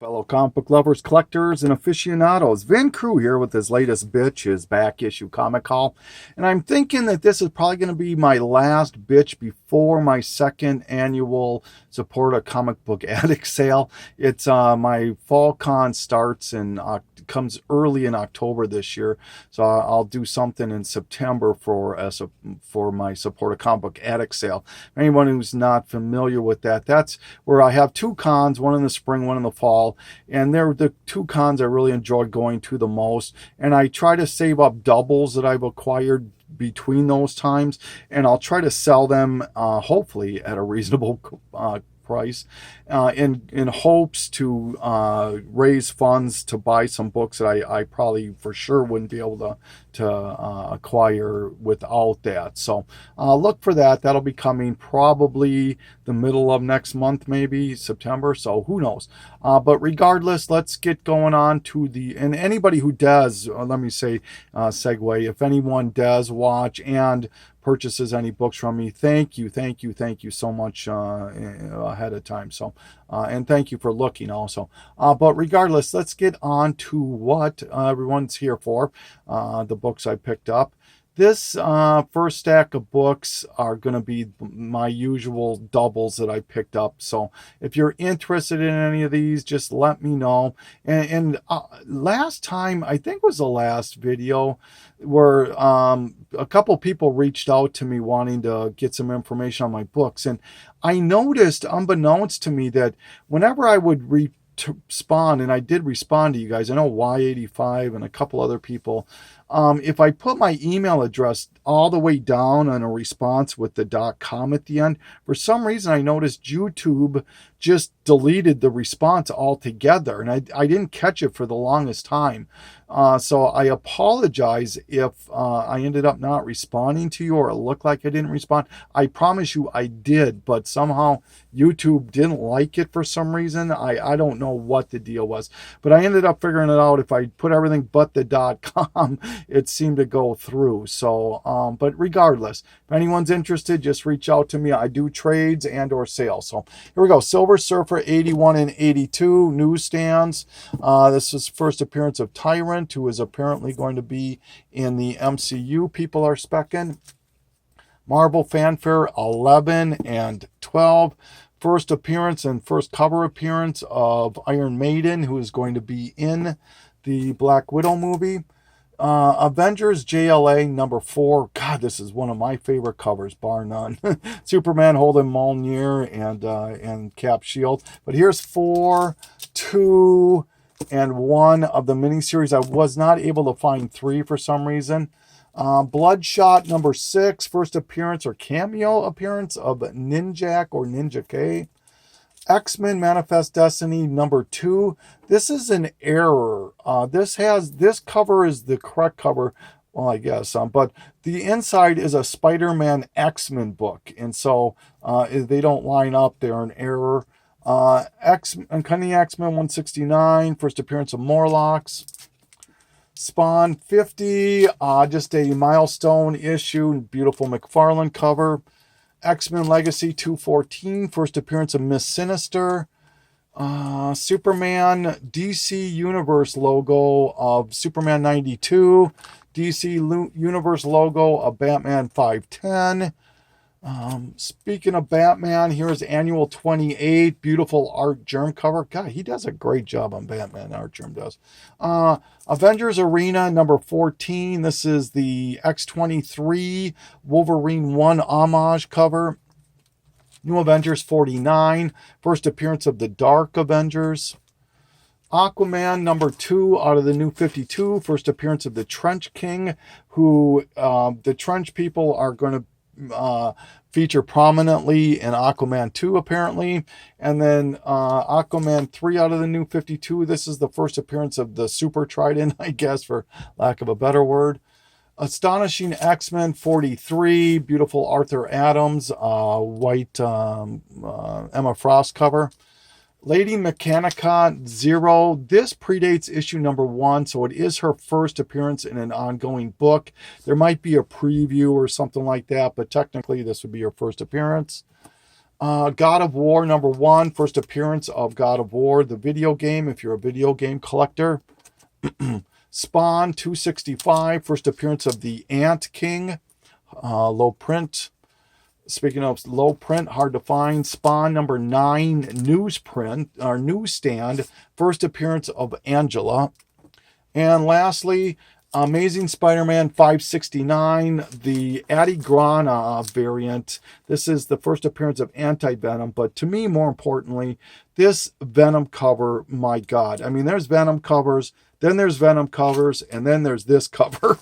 Fellow comic book lovers, collectors, and aficionados, Vin Crew here with his latest Bitch, his back issue comic haul. And I'm thinking that this is probably going to be my last Bitch before my second annual Support a Comic Book Addict sale. It's my fall con starts and comes early in October this year. So I'll do something in September for my Support a Comic Book Addict sale. Anyone who's not familiar with that, that's where I have two cons, one in the spring, one in the fall. And they're the two cons I really enjoy going to the most. And I try to save up doubles that I've acquired between those times. And I'll try to sell them, hopefully, at a reasonable price in hopes to raise funds to buy some books that I probably for sure wouldn't be able to acquire without that. So look for that. That'll be coming probably the middle of next month, maybe September. So who knows? But regardless, let's get going on to and anybody who does, let me say, segue, if anyone does watch and purchases any books from me, thank you so much ahead of time. So and thank you for looking also. But regardless, let's get on to what everyone's here for, the books I picked up. This first stack of books are going to be my usual doubles that I picked up. So if you're interested in any of these, just let me know. And last time, I think was the last video, where a couple people reached out to me wanting to get some information on my books. And I noticed, unbeknownst to me, that whenever I would respond, and I did respond to you guys, I know Y85 and a couple other people, if I put my email address all the way down on a response with the .com at the end, for some reason I noticed YouTube just deleted the response altogether, and I didn't catch it for the longest time. So I apologize if I ended up not responding to you or it looked like I didn't respond. I promise you I did, but somehow YouTube didn't like it for some reason. I don't know what the deal was, but I ended up figuring it out. If I put everything but the .com, it seemed to go through. So, but regardless, if anyone's interested, just reach out to me. I do trades and or sales. So here we go. Silver Surfer 81 and 82, Newsstands. This is first appearance of Tyrant, who is apparently going to be in the MCU. People are specking. Marvel Fanfare 11 and 12. First appearance and first cover appearance of Iron Maiden, who is going to be in the Black Widow movie. Avengers JLA number 4. God, this is one of my favorite covers, bar none. Superman holding Mjolnir and Cap shield. But here's 4, 2, and 1 of the miniseries. I was not able to find 3 for some reason. Bloodshot number 6, first appearance or cameo appearance of Ninjak or Ninja K. X-Men Manifest Destiny number 2. This is an error. This cover is the correct cover. Well, I guess, but the inside is a Spider-Man X-Men book, and so they don't line up. They're an error. Uncanny X-Men 169, first appearance of Morlocks. Spawn 50, just a milestone issue, beautiful McFarlane cover. X-Men Legacy 214, first appearance of Miss Sinister. Superman DC Universe logo of Superman 92. DC Universe logo of Batman 510. Speaking of Batman, here's Annual 28, beautiful art germ cover. God, he does a great job on Batman, art germ does. Avengers Arena number 14. This is the X-23 Wolverine 1 homage cover. New Avengers 49, first appearance of the Dark Avengers. Aquaman number 2 out of the New 52, first appearance of the Trench King, who the Trench people are going to feature prominently in Aquaman 2 apparently. And then Aquaman 3 out of the New 52. This is the first appearance of the Super Trident, I guess, for lack of a better word. Astonishing X-Men 43, beautiful Arthur Adams, white Emma Frost cover. Lady Mechanica 0. This predates issue number 1, so it is her first appearance in an ongoing book. There might be a preview or something like that, but technically this would be her first appearance. God of War #1, first appearance of God of War, the video game, if you're a video game collector. Spawn 265, first appearance of the Ant King, low print. Speaking of low print, hard to find. Spawn #9, newsprint, or newsstand, first appearance of Angela. And lastly, Amazing Spider-Man 569, the Adigrana variant. This is the first appearance of Anti-Venom, but to me, more importantly, this Venom cover, my God. I mean, there's Venom covers, then there's Venom covers, and then there's this cover.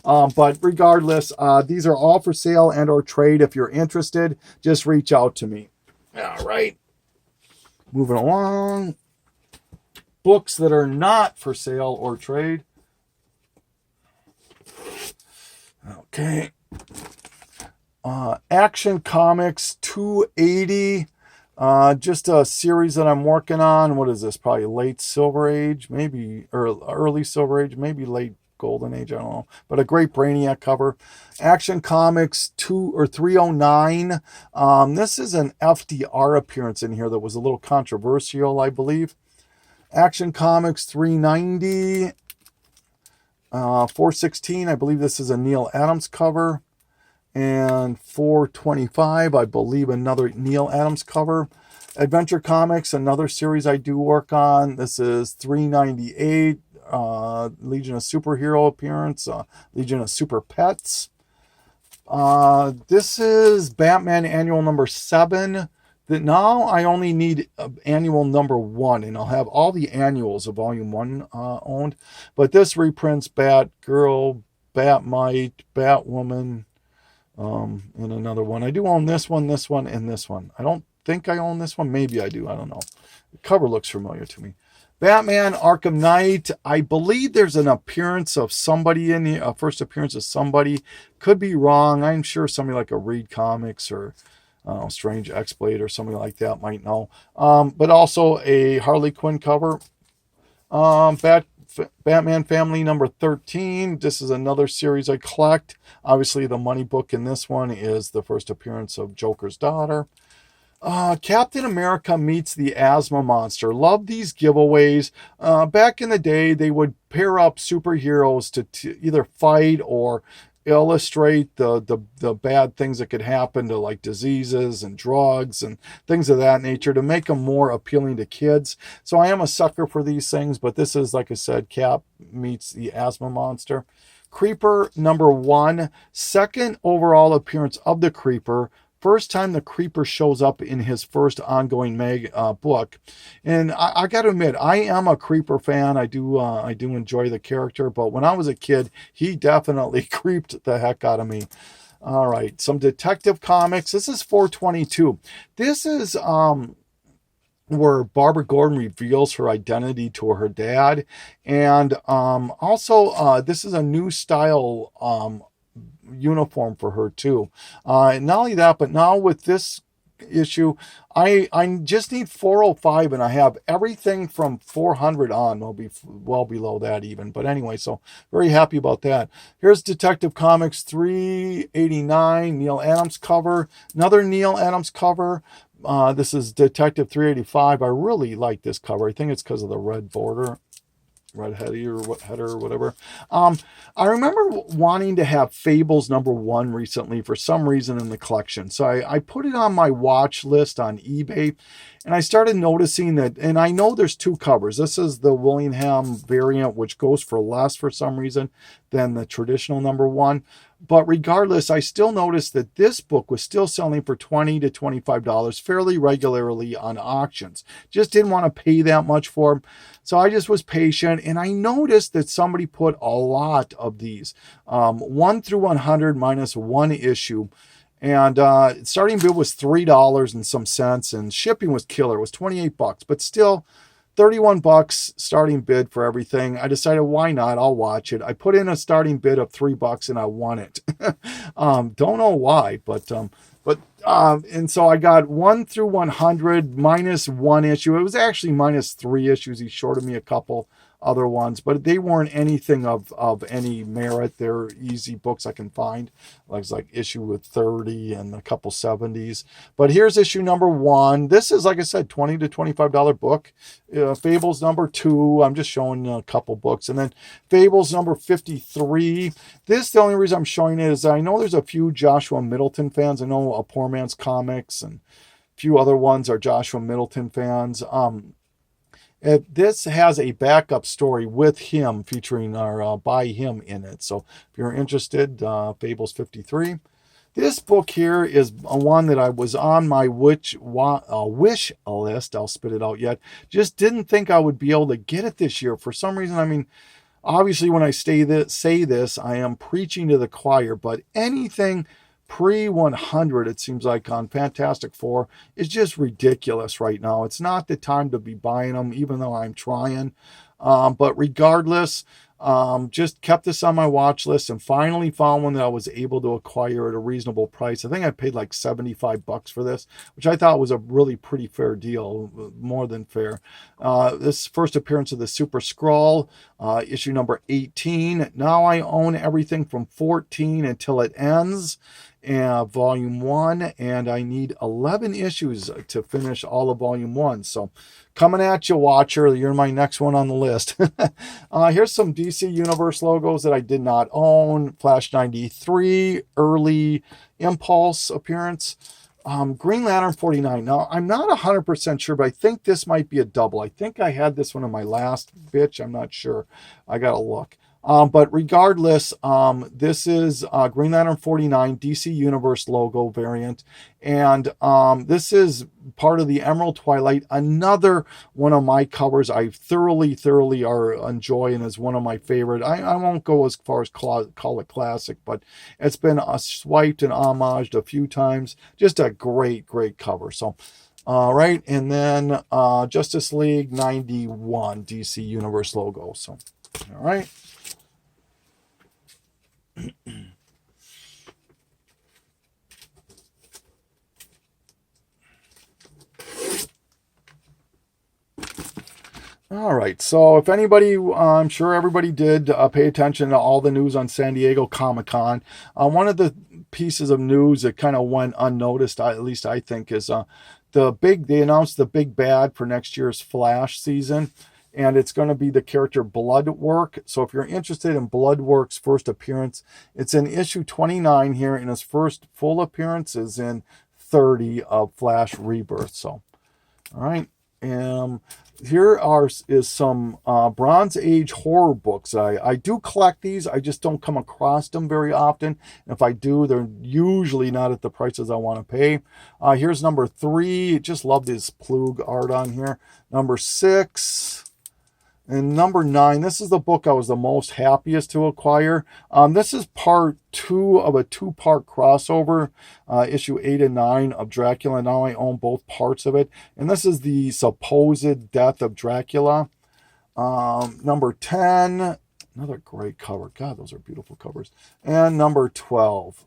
But regardless, these are all for sale and or trade. If you're interested, just reach out to me. All right. Moving along. Books that are not for sale or trade. Okay. Action Comics 280. Just a series that I'm working on. What is this? Probably late Silver Age, maybe, or early Silver Age, maybe late Golden Age. I don't know. But a great Brainiac cover. Action Comics 309. This is an FDR appearance in here that was a little controversial, I believe. Action Comics 390. 416, I believe this is a Neil Adams cover. And 425, I believe another Neil Adams cover. Adventure Comics, another series I do work on. This is 398, Legion of Superhero appearance, Legion of Super Pets. This is Batman Annual #7. That now I only need annual #1, and I'll have all the annuals of Volume 1 owned. But this reprints Batgirl, Batmite, Batwoman, and another one. I do own this one, and this one. I don't think I own this one. Maybe I do. I don't know. The cover looks familiar to me. Batman Arkham Knight. I believe there's an appearance of somebody in the first appearance of somebody. Could be wrong. I'm sure somebody like a Reed Comics or Strange X-Blade or something like that might know. But also a Harley Quinn cover. Batman Family #13. This is another series I collect. Obviously, the money book in this one is the first appearance of Joker's daughter. Captain America Meets the Asthma Monster. Love these giveaways. Back in the day, they would pair up superheroes to either fight or illustrate the bad things that could happen to, like, diseases and drugs and things of that nature, to make them more appealing to kids. So I am a sucker for these things, but this is, like I said, Cap Meets the Asthma Monster. Creeper #1, second overall appearance of the Creeper. First time the Creeper shows up in his first ongoing book. And I got to admit, I am a Creeper fan. I do enjoy the character, but when I was a kid, he definitely creeped the heck out of me. All right, some Detective Comics. This is 422. This is where Barbara Gordon reveals her identity to her dad. And also, this is a new style uniform for her too. Not only that, but now with this issue, I just need 405, and I have everything from 400 on. Will be well below that even, but anyway, so very happy about that. Here's Detective Comics 389, Neil Adams cover, another Neil Adams cover. This is Detective 385. I really like this cover. I think it's because of the red border, red header or whatever. I remember wanting to have Fables #1 recently for some reason in the collection. So I put it on my watch list on eBay, and I started noticing that, and I know there's two covers. This is the Willingham variant, which goes for less for some reason than the traditional #1. But regardless, I still noticed that this book was still selling for $20 to $25 fairly regularly on auctions. Just didn't want to pay that much for them. So I just was patient, and I noticed that somebody put a lot of these, 1 through 100 minus one issue. And starting bid was $3 and some cents, and shipping was killer. It was $28, but still $31 starting bid for everything. I decided, why not? I'll watch it. I put in a starting bid of $3 and I won it. Don't know why, but And so I got 1 through 100 minus 1 issue. It was actually minus 3 issues. He shorted me a couple other ones, but they weren't anything of any merit. They're easy books I can find. Like issue with 30 and a couple 70s. But here's issue number 1. This is, like I said, $20 to $25 book. Fables number 2. I'm just showing a couple books. And then Fables number 53. The only reason I'm showing it is I know there's a few Joshua Middleton fans. I know A Poor Man's Comics and a few other ones are Joshua Middleton fans. This has a backup story with him featuring our by him in it. So if you're interested, Fables 53. This book here is one that I was on my wish list. I'll spit it out yet. Just didn't think I would be able to get it this year. For some reason, I mean, obviously when I say this, I am preaching to the choir, but anything pre-100, it seems like, on Fantastic Four is just ridiculous right now. It's not the time to be buying them, even though I'm trying. But regardless, just kept this on my watch list and finally found one that I was able to acquire at a reasonable price. I think I paid like $75 for this, which I thought was a really pretty fair deal, more than fair. This first appearance of the Super Skrull, issue number 18. Now I own everything from 14 until it ends. Volume 1, and I need 11 issues to finish all of Volume 1. So coming at you, Watcher. You're my next one on the list. Here's some DC Universe logos that I did not own. Flash 93, early Impulse appearance. Green Lantern 49. Now, I'm not 100% sure, but I think this might be a double. I think I had this one in my last bitch. I'm not sure. I got to look. But regardless, this is Green Lantern 49 DC Universe logo variant. And this is part of the Emerald Twilight, another one of my covers I thoroughly enjoy and is one of my favorite. I won't go as far as call it classic, but it's been swiped and homaged a few times. Just a great cover. So, all right. And then Justice League 91 DC Universe logo. So, all right. All right, so if anybody, I'm sure everybody did pay attention to all the news on San Diego Comic-Con. One of the pieces of news that kind of went unnoticed, at least I think, is they announced the big bad for next year's Flash season. And it's going to be the character Bloodwork. So if you're interested in Bloodwork's first appearance, it's in issue 29 here, and his first full appearance is in 30 of Flash Rebirth. So, all right. Here is some Bronze Age horror books. I do collect these. I just don't come across them very often. If I do, they're usually not at the prices I want to pay. Here's number 3. Just love this Plug art on here. Number 6. And number 9, this is the book I was the most happiest to acquire. This is part 2 of a 2-part crossover, issue 8 and 9 of Dracula. Now I own both parts of it. And this is the supposed death of Dracula. Number 10, another great cover. God, those are beautiful covers. And number 12.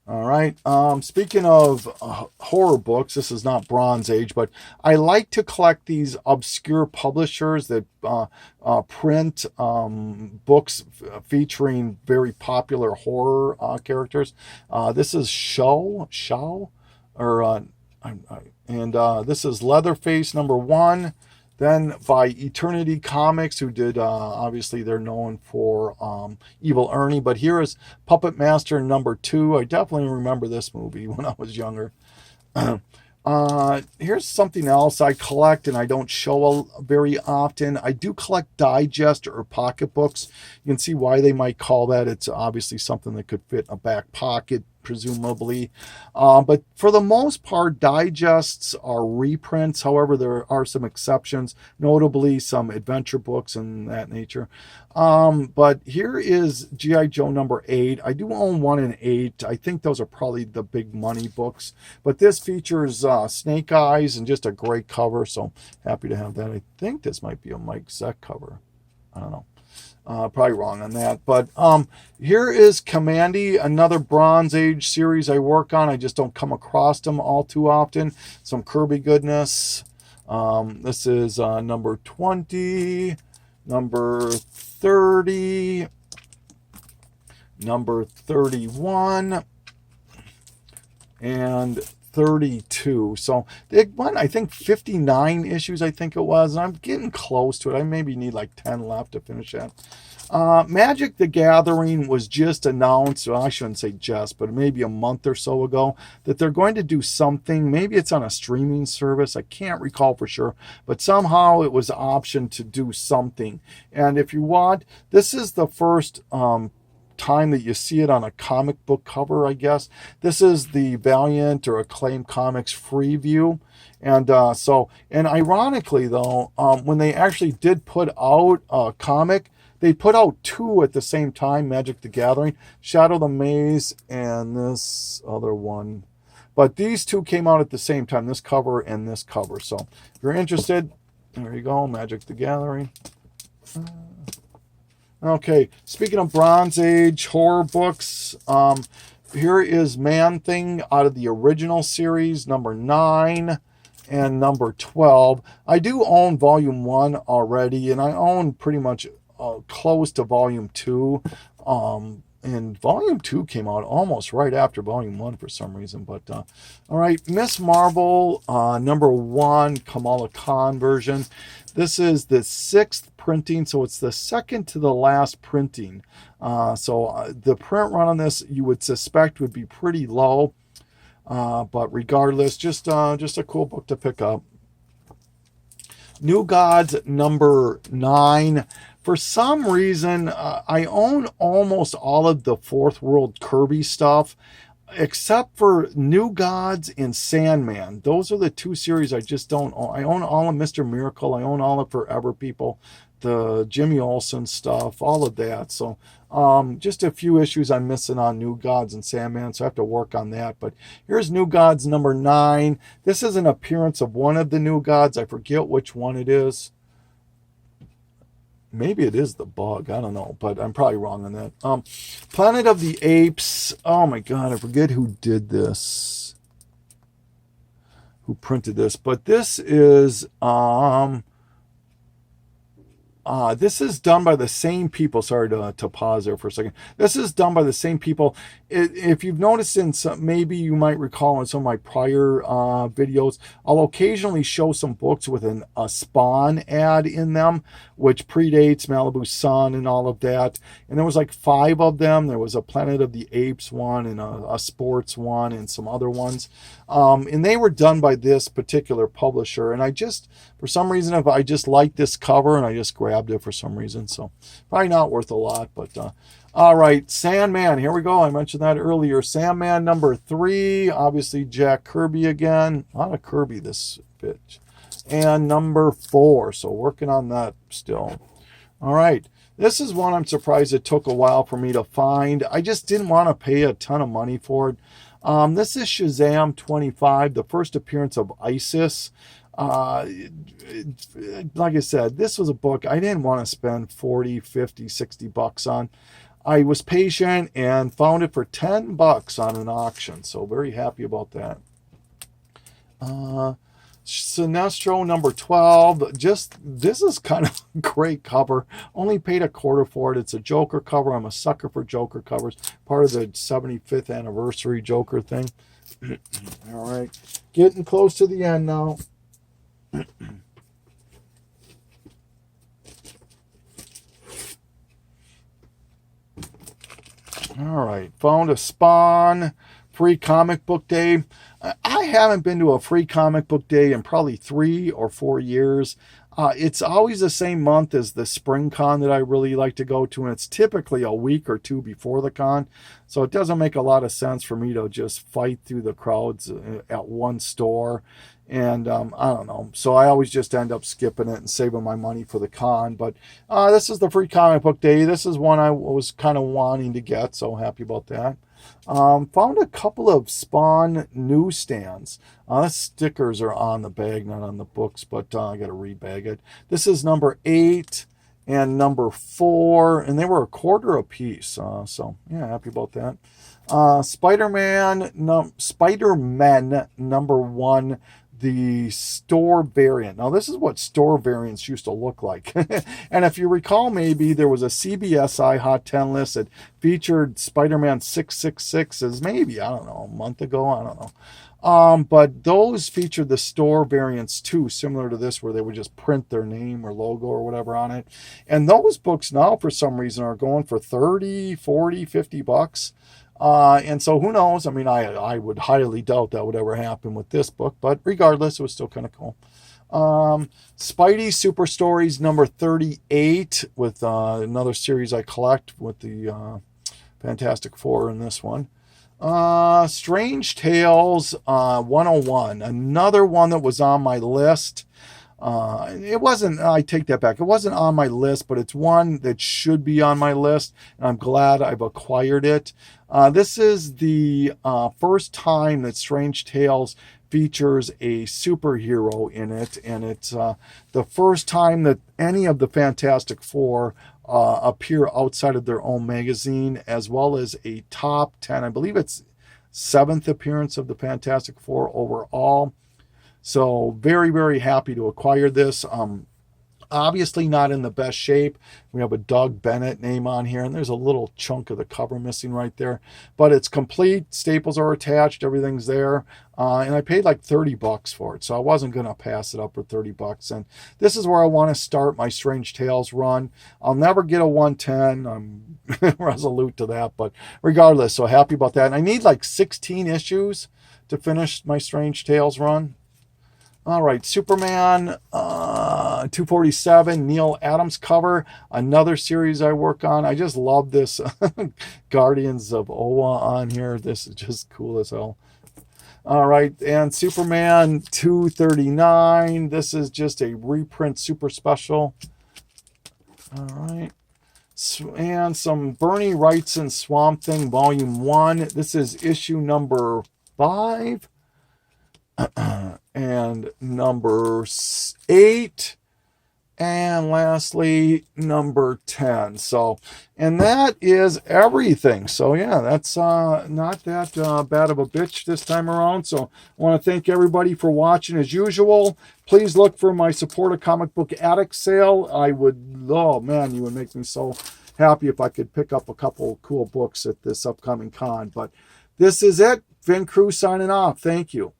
All right. Speaking of horror books, this is not Bronze Age, but I like to collect these obscure publishers that print books featuring very popular horror characters. This is Shaw, this is Leatherface number 1. Then by Eternity Comics, who did, obviously they're known for Evil Ernie. But here is Puppet Master number 2. I definitely remember this movie when I was younger. Here's something else I collect and I don't show very often. I do collect digest or pocketbooks. You can see why they might call that. It's obviously something that could fit in a back pocket, presumably. But for the most part, digests are reprints. However, there are some exceptions, notably some adventure books and that nature. But here is G.I. Joe number 8. I do own 1 and 8. I think those are probably the big money books. But this features Snake Eyes and just a great cover. So happy to have that. I think this might be a Mike Zeck cover. I don't know. Probably wrong on that. But here is Commandy, another Bronze Age series I work on. I just don't come across them all too often. Some Kirby goodness. This is number 20, number 30, number 31, and 32. So they went, I think, 59 issues, I think it was. And I'm getting close to it. I maybe need like 10 left to finish that. Magic the Gathering was just announced, well, I shouldn't say just, but maybe a month or so ago, that they're going to do something. Maybe it's on a streaming service. I can't recall for sure, but somehow it was optioned to do something. And if you want, this is the first time that you see it on a comic book cover, I guess. This is the Valiant or Acclaim Comics free view. And and ironically though, when they actually did put out a comic, they put out two at the same time, Magic the Gathering, Shadow the Maze, and this other one. But these two came out at the same time, this cover and this cover. So if you're interested, there you go, Magic the Gathering. Okay, speaking of Bronze Age horror books, here is Man-Thing out of the original series, number 9 and number 12. I do own volume 1 already, and I own pretty much close to volume 2. And volume 2 came out almost right after volume 1 for some reason. But all right, Miss Marvel, number 1, Kamala Khan version. This is the 6th printing, so it's the second to the last printing. The print run on this, you would suspect, would be pretty low. But regardless, just a cool book to pick up. New Gods, number 9. For some reason, I own almost all of the Fourth World Kirby stuff, except for New Gods and Sandman. Those are the two series I just don't own. I own all of Mr. Miracle. I own all of Forever People, the Jimmy Olsen stuff, all of that. So just a few issues I'm missing on New Gods and Sandman, so I have to work on that. But here's New Gods number 9. This is an appearance of one of the New Gods. I forget which one it is. Maybe it is the Bug. I don't know, but I'm probably wrong on that. Planet of the Apes. Oh my God, I forget who did this, who printed this, but this is done by the same people. Sorry to pause there for a second. This is done by the same people. If you've noticed in some, maybe you might recall in some of my prior videos, I'll occasionally show some books with a Spawn ad in them, which predates Malibu Sun and all of that. And there was like 5 of them. There was a Planet of the Apes one and a sports one and some other ones. And they were done by this particular publisher. And I just, for some reason, if I just liked this cover and I just grabbed it for some reason. So probably not worth a lot, but all right, Sandman, here we go. I mentioned that earlier. Sandman number 3, obviously Jack Kirby again. A lot of Kirby this bitch. And number 4, so working on that still. All right, this is one I'm surprised it took a while for me to find. I just didn't want to pay a ton of money for it. This is Shazam 25, the first appearance of Isis. Like I said, this was a book I didn't want to spend 40, 50, 60 bucks on. I was patient and found it for 10 bucks on an auction, so very happy about that. Sinestro number 12. This is kind of a great cover. Only paid $0.25 for it. It's a Joker cover. I'm a sucker for Joker covers. Part of the 75th anniversary Joker thing. All right, getting close to the end now. All right, found a Spawn free comic book day. I haven't been to a free comic book day in probably 3 or 4 years. It's always the same month as the spring con that I really like to go to, and it's typically a week or 2 before the con. So it doesn't make a lot of sense for me to just fight through the crowds at one store. And I don't know. So I always just end up skipping it and saving my money for the con. But this is the free comic book day. This is one I was kind of wanting to get, so happy about that. Found a couple of Spawn newsstands. The stickers are on the bag, not on the books, but I got to rebag it. This is number 8 and number 4, and they were a quarter a piece. So yeah, happy about that. Spider-Man number 1, the store variant. Now this is what store variants used to look like. And if you recall, maybe there was a CBSI Hot 10 list that featured Spider-Man 666 as maybe, I don't know, a month ago, I don't know. But those featured the store variants too, similar to this, where they would just print their name or logo or whatever on it. And those books now, for some reason, are going for 30, 40, 50 bucks. And so who knows? I mean, I would highly doubt that would ever happen with this book, but regardless, it was still kind of cool. Spidey Super Stories number 38, with another series I collect with the Fantastic Four in this one. Strange Tales 101, another one that was on my list. It wasn't, I take that back, it wasn't on my list, but it's one that should be on my list, and I'm glad I've acquired it. This is the first time that Strange Tales features a superhero in it, and it's the first time that any of the Fantastic Four appear outside of their own magazine, as well as a top 10, I believe it's 7th appearance of the Fantastic Four overall. So very, very happy to acquire this. Obviously not in the best shape. We have a Doug Bennett name on here, and there's a little chunk of the cover missing right there. But it's complete. Staples are attached. Everything's there. And I paid like 30 bucks for it, so I wasn't going to pass it up for 30 bucks. And this is where I want to start my Strange Tales run. I'll never get a 110. I'm resolute to that. But regardless, so happy about that. And I need like 16 issues to finish my Strange Tales run. All right, Superman 247, Neil Adams cover, another series I work on. I just love this Guardians of Oa on here. This is just cool as hell. All right, and Superman 239. This is just a reprint super special. All right. And some Bernie Wrightson Swamp Thing Volume 1. This is issue number 5. And number 8, and lastly number 10. So, and that is everything. So yeah, that's not that bad of a bitch this time around. So I want to thank everybody for watching as usual. Please look for my Support a Comic Book Addict sale. I would, oh man, you would make me so happy if I could pick up a couple cool books at this upcoming con. But this is it. Vin Crew signing off. Thank you.